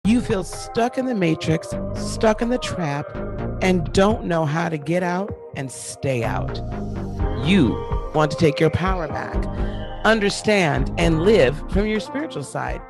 You feel stuck in the matrix, stuck in the trap, and don't know how to get out and stay out. You want to take your power back, understand, and live from your spiritual side.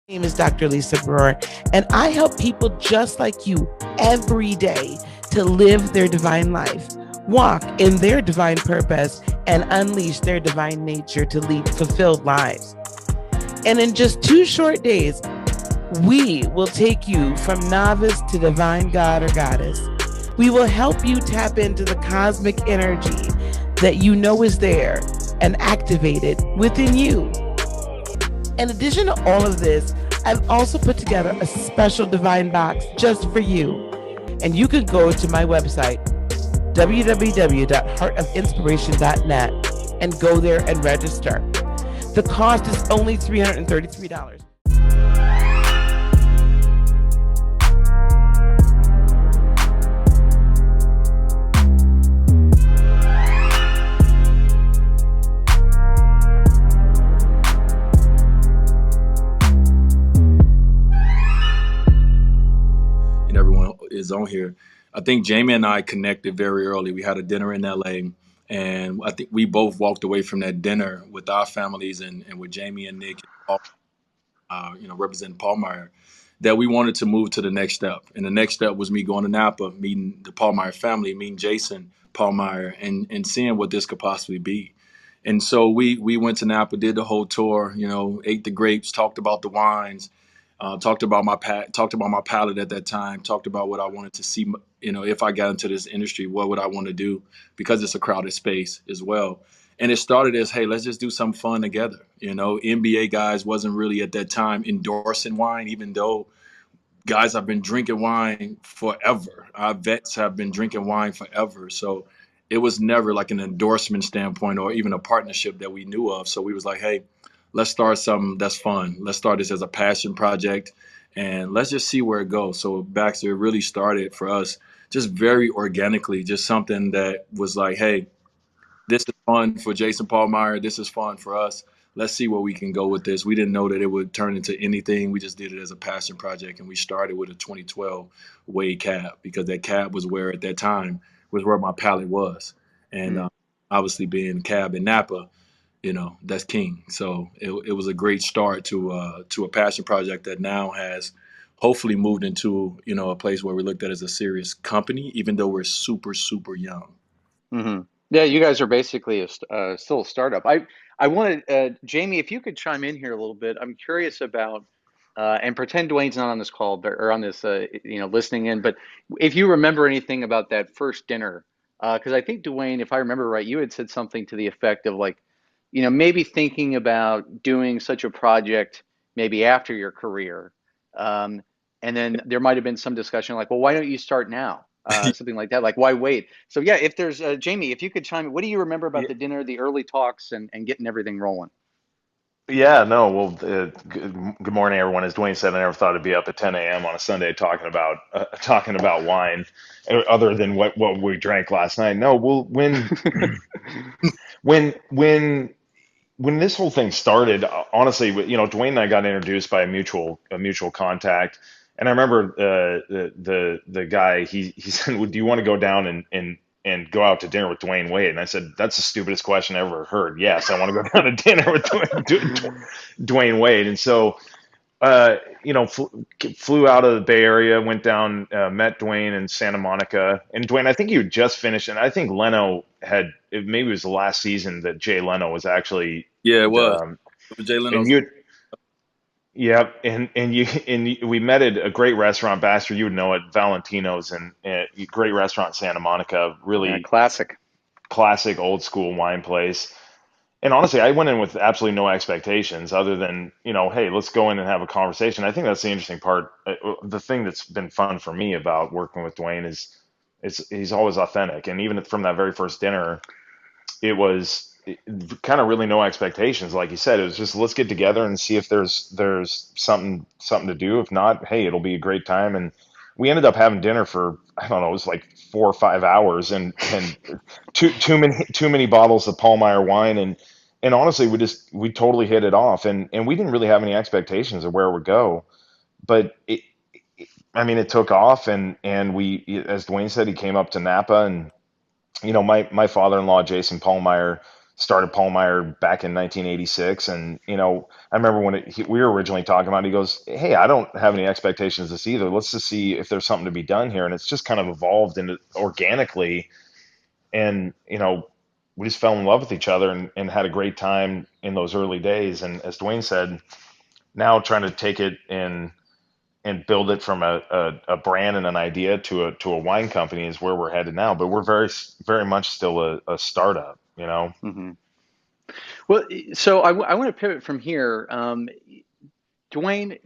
My name is Dr. Lisa Brewer, and I help people just like you every day to live their divine life, walk in their divine purpose, and unleash their divine nature to lead fulfilled lives. And in just 2 short days, we will take you from novice to divine god or goddess. We will help you tap into the cosmic energy that you know is there and activated within you. In addition to all of this, I've also put together a special divine box just for you. And you can go to my website, www.heartofinspiration.net, and go there and register. The cost is only $333. Everyone is on here. I think Jamie and I connected very early. We had a dinner in LA, and I think we both walked away from that dinner with our families and with Jamie and Nick, representing Paul Meyer, that we wanted to move to the next step. And the next step was me going to Napa, meeting the Paul Meyer family, meeting Jason Paul Meyer, and seeing what this could possibly be. And so we went to Napa, did the whole tour, ate the grapes, talked about the wines, talked about my palate at that time, talked about what I wanted to see, if I got into this industry, what would I want to do, because it's a crowded space as well. And it started as, hey, let's just do something fun together. NBA guys wasn't really at that time endorsing wine, even though guys have been drinking wine forever. Our vets have been drinking wine forever. So it was never like an endorsement standpoint or even a partnership that we knew of. So we was like, hey, let's start something that's fun. Let's start this as a passion project and let's just see where it goes. So Baxter really started for us just very organically, just something that was like, hey, this is fun for Jason Paul Meyer. This is fun for us. Let's see where we can go with this. We didn't know that it would turn into anything. We just did it as a passion project, and we started with a 2012 Wade cab because that cab was where at that time was where my palate was, and obviously being cab in Napa, that's king. So it was a great start to a passion project that now has hopefully moved into a place where we looked at as a serious company, even though we're super super young. Mm-hmm. Yeah, you guys are basically still a startup. I wanted Jamie, if you could chime in here a little bit. I'm curious about and pretend Dwayne's not on this call or on this listening in, but if you remember anything about that first dinner, because I think Dwayne, if I remember right, you had said something to the effect of like, maybe thinking about doing such a project maybe after your career, um, and then there might have been some discussion like, well, why don't you start now? Something like that, like why wait? So yeah, if there's Jamie, if you could chime in, what do you remember about Yeah, the dinner, the early talks, and getting everything rolling? yeah, no, well, good morning, everyone. As Dwayne said, I never thought I'd be up at 10 a.m. on a Sunday talking about wine, other than what we drank last night. No, well, when when when this whole thing started, honestly, Dwayne and I got introduced by a mutual contact, and I remember the guy he said, well, "Do you want to go down and go out to dinner with Dwayne Wade?" And I said, "That's the stupidest question I ever heard. Yes, I want to go down to dinner with Dwayne Wade." And so, flew out of the Bay Area, went down, met Dwayne in Santa Monica. And Dwayne, I think you had just finished, and I think Leno maybe it was the last season that Jay Leno was actually, Yeah, it was. um, It was Jay and Leno's. you, yeah, we met at a great restaurant, Baxter, you would know it, Valentino's, and great restaurant in Santa Monica, Yeah, really classic. classic old school wine place. And honestly, I went in with absolutely no expectations other than, hey, let's go in and have a conversation. I think that's the interesting part. The thing that's been fun for me about working with Dwayne is he's always authentic. And even from that very first dinner, it was kind of really no expectations. Like you said, it was just let's get together and see if there's something to do. If not, hey, it'll be a great time. And we ended up having dinner for, I don't know, it was like 4 or 5 hours, and too many bottles of Paul Meyer wine, and honestly, we totally hit it off, and we didn't really have any expectations of where it would go. but I mean, it took off, and we, as Dwayne said, he came up to Napa, and my father-in-law, Jason Pallmeyer, started Pallmeyer back in 1986. And, I remember when we were originally talking about it, he goes, "Hey, I don't have any expectations of this either. Let's just see if there's something to be done here." And it's just kind of evolved into organically. And, we just fell in love with each other, and had a great time in those early days. And as Dwayne said, now trying to take it and build it from a brand and an idea to a wine company is where we're headed now. But we're very much still a startup, Hmm. Well, so I want to pivot from here. Dwayne,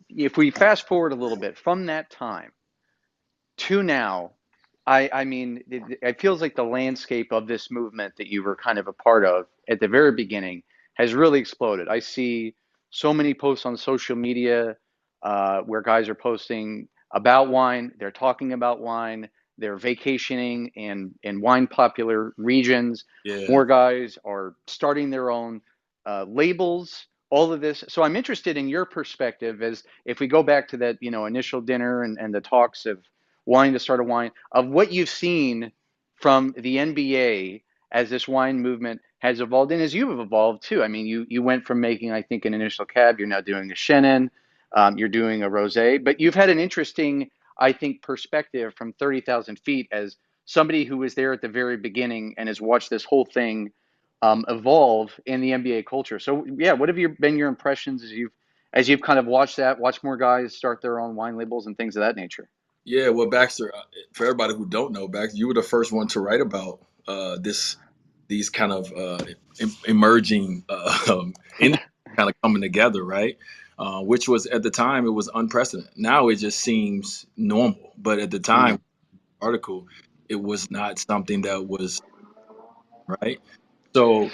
if we fast forward a little bit from that time to now, I mean, it feels like the landscape of this movement that you were kind of a part of at the very beginning has really exploded. I see so many posts on social media where guys are posting about wine, they're talking about wine, they're vacationing in wine popular regions. Yeah. More guys are starting their own labels. All of this. So I'm interested in your perspective as if we go back to that, initial dinner and the talks of wanting to start a wine, of what you've seen from the NBA as this wine movement has evolved, and as you've evolved too. I mean, you went from making, I think, an initial cab, you're now doing a Chenin, you're doing a rosé, but you've had an interesting, I think, perspective from 30,000 feet as somebody who was there at the very beginning and has watched this whole thing evolve in the NBA culture. So yeah, what have been your impressions as you've kind of watched more guys start their own wine labels and things of that nature? Yeah, well, Baxter, for everybody who don't know, Baxter, you were the first one to write about these kind of emerging industries kind of coming together, right? Which was at the time it was unprecedented. Now it just seems normal, but at the time, Mm, article, it was not something that was right. So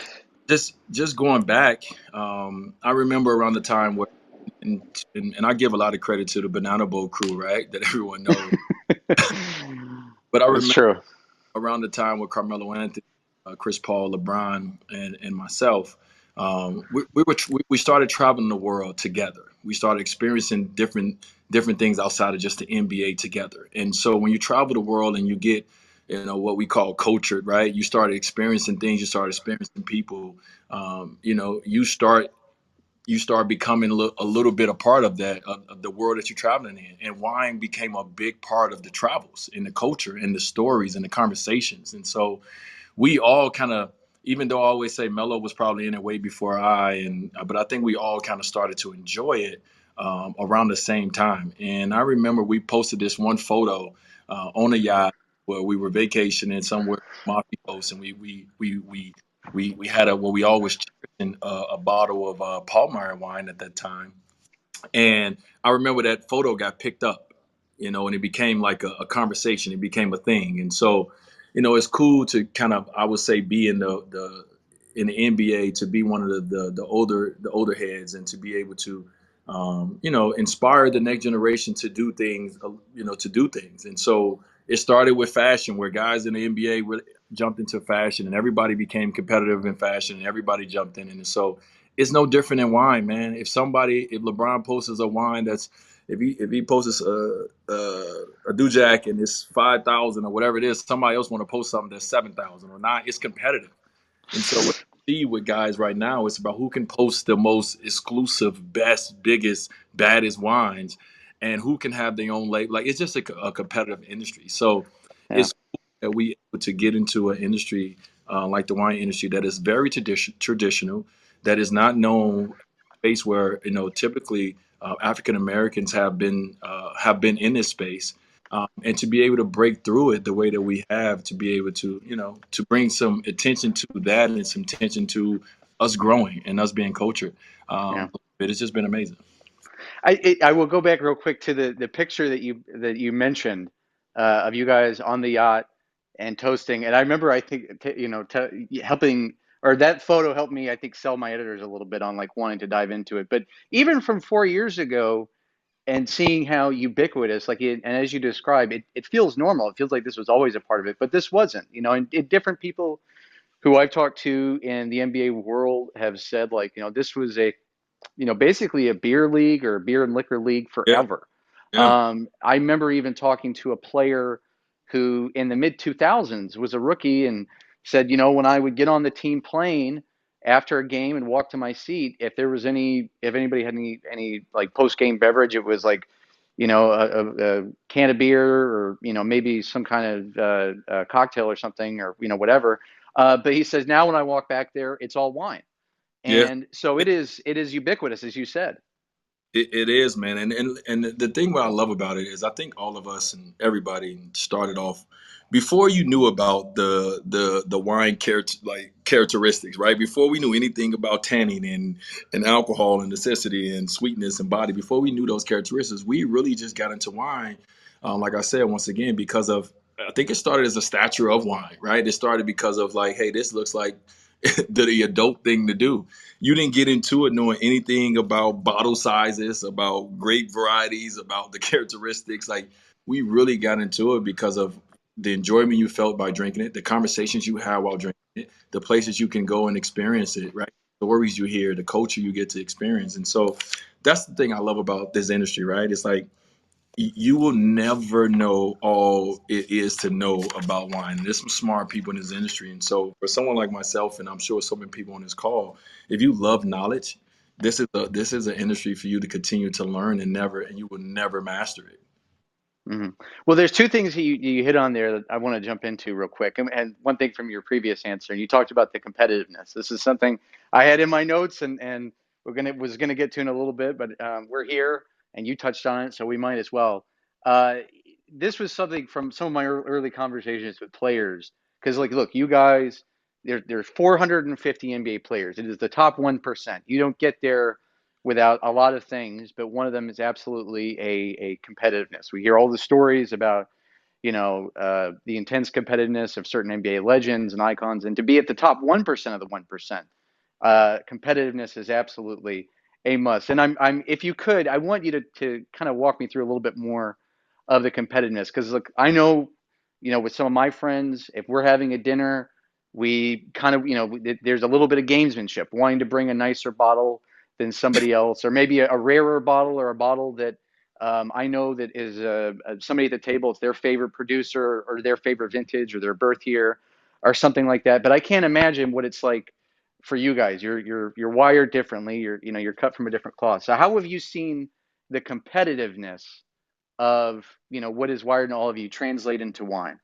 just going back, I remember around the time where, and, and I give a lot of credit to the Banana Boat crew, right? That everyone knows. But I that's remember true. around the time with Carmelo Anthony, Chris Paul, LeBron, and myself, we started traveling the world together. We started experiencing different things outside of just the NBA together. And so when you travel the world and you get what we call cultured, right? You start experiencing things. You start experiencing people. You start becoming a little bit a part of that of the world that you're traveling in, and wine became a big part of the travels and the culture and the stories and the conversations. And so we all kind of, even though I always say Mello was probably in it way before but I think we all kind of started to enjoy it around the same time. And I remember we posted this one photo on a yacht where we were vacationing somewhere in Mafia Coast, and we had what we always cherished, a bottle of Paul wine at that time. And I remember that photo got picked up, and it became like a conversation. It became a thing. And so, it's cool to kind of, I would say, be in the NBA, to be one of the older heads, and to be able to, inspire the next generation to do things, to do things. And so it started with fashion, where guys in the NBA really jumped into fashion, and everybody became competitive in fashion, and everybody jumped in. And so it's no different in wine, man. If LeBron posts a wine that's, if he posts a Dujac and it's 5,000 or whatever it is, somebody else want to post something that's 7,000 or not. It's competitive. And so what I see with guys right now, it's about who can post the most exclusive, best, biggest, baddest wines, and who can have their own label. Like, it's just a competitive industry. So Yeah. it's cool that we able to get into an industry like the wine industry that is very traditional, that is not known, space where typically African Americans have been in this space, and to be able to break through it the way that we have, to be able to to bring some attention to that and some attention to us growing and us being cultured. Yeah. But it's just been amazing. I will go back real quick to the picture that you mentioned of you guys on the yacht and toasting. And I remember, I think, helping, or that photo helped me, I think, sell my editors a little bit on like wanting to dive into it. But even from 4 years ago, and seeing how ubiquitous, like and as you describe it, it feels normal. It feels like this was always a part of it, but this wasn't. And different people who I've talked to in the NBA world have said, like, this was a basically a beer league or a beer and liquor league Yeah, forever. yeah, I remember even talking to a player who in the mid 2000s was a rookie and said, when I would get on the team plane after a game and walk to my seat, if anybody had any like post game beverage, it was like, a can of beer or, maybe some kind of cocktail or something or, whatever. But he says, now when I walk back there, it's all wine. yeah. And so it is ubiquitous, as you said. It is, man, and the thing what I love about it is I think all of us and everybody started off before you knew about the wine characteristics, right? Before we knew anything about tanning and alcohol and necessity and sweetness and body, before we knew those characteristics, we really just got into wine. Like I said, once again, because of I think it started as a stature of wine, right? It started because of like, hey, this looks like the adult thing to do. You didn't get into it knowing anything about bottle sizes, about grape varieties, about the characteristics. Like we really got into it because of the enjoyment you felt by drinking it, the conversations you had while drinking it, the places you can go and experience it, right? The stories you hear, the culture you get to experience. And so that's the thing I love about this industry, right? It's like you will never know all it is to know about wine. There's some smart people in this industry. And so for someone like myself, and I'm sure so many people on this call, if you love knowledge, this is an industry for you to continue to learn and you will never master it. Hmm. Well, there's two things you hit on there that I want to jump into real quick. And one thing from your previous answer, and you talked about the competitiveness. This is something I had in my notes, and was gonna get to in a little bit, but we're here, and you touched on it, so we might as well. Uh, this was something from some of my early conversations with players, because like, look, you guys, there's 450 NBA players. It is the top 1%. You don't get there without a lot of things, but one of them is absolutely a competitiveness. We hear all the stories about, the intense competitiveness of certain NBA legends and icons, and to be at the top 1% of the 1%, competitiveness is absolutely a must. And if you could, I want you to kind of walk me through a little bit more of the competitiveness, because look, I know, with some of my friends, if we're having a dinner, we kind of, there's a little bit of gamesmanship, wanting to bring a nicer bottle than somebody else, or maybe a rarer bottle or a bottle that I know that is somebody at the table, it's their favorite producer or their favorite vintage or their birth year or something like that. But I can't imagine what it's like for you guys. You're wired differently. You're cut from a different cloth. So how have you seen the competitiveness of what is wired in all of you translate into wine?